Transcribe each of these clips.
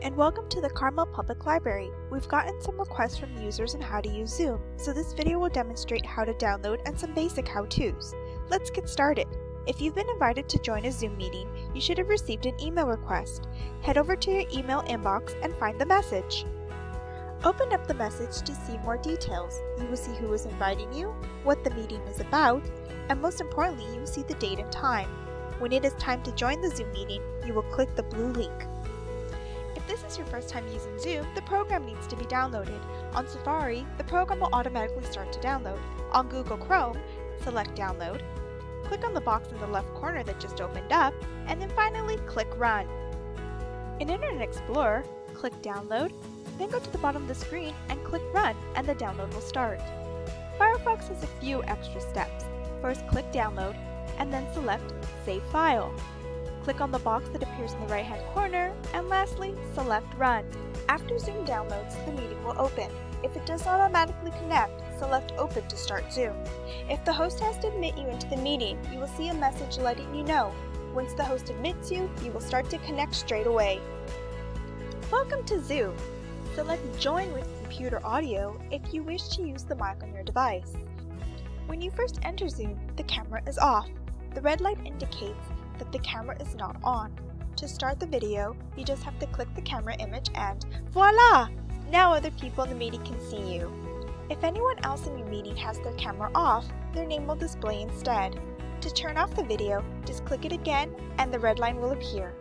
and welcome to the Carmel Public Library. We've gotten some requests from users on how to use Zoom, so this video will demonstrate how to download and some basic how-tos. Let's get started. If you've been invited to join a Zoom meeting, you should have received an email request. Head over to your email inbox and find the message. Open up the message to see more details. You will see who is inviting you, what the meeting is about, and most importantly, you will see the date and time. When it is time to join the Zoom meeting, you will click the blue link. If this is your first time using Zoom, the program needs to be downloaded. On Safari, the program will automatically start to download. On Google Chrome, select Download, click on the box in the left corner that just opened up, and then finally click Run. In Internet Explorer, click Download, then go to the bottom of the screen and click Run, and the download will start. Firefox has a few extra steps. First, click Download, and then select Save File. Click on the box that appears in the right-hand corner, and lastly, select Run. After Zoom downloads, the meeting will open. If it does not automatically connect, select Open to start Zoom. If the host has to admit you into the meeting, you will see a message letting you know. Once the host admits you, you will start to connect straight away. Welcome to Zoom. Select Join with Computer Audio if you wish to use the mic on your device. When you first enter Zoom, the camera is off. The red light indicates that the camera is not on. To start the video, you just have to click the camera image and voila! Now other people in the meeting can see you. If anyone else in your meeting has their camera off, their name will display instead. To turn off the video, just click it again and the red line will appear.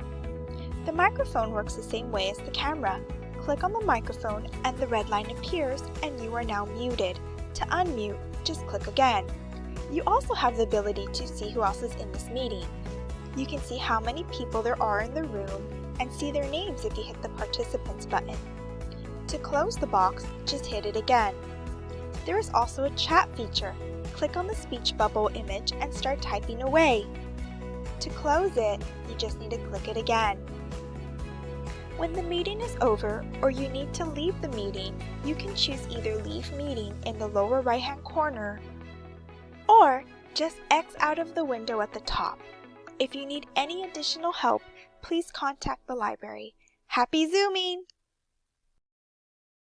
The microphone works the same way as the camera. Click on the microphone and the red line appears and you are now muted. To unmute, just click again. You also have the ability to see who else is in this meeting. You can see how many people there are in the room and see their names if you hit the Participants button. To close the box, just hit it again. There is also a chat feature. Click on the speech bubble image and start typing away. To close it, you just need to click it again. When the meeting is over or you need to leave the meeting, you can choose either Leave Meeting in the lower right-hand corner or just X out of the window at the top. If you need any additional help, please contact the library. Happy Zooming!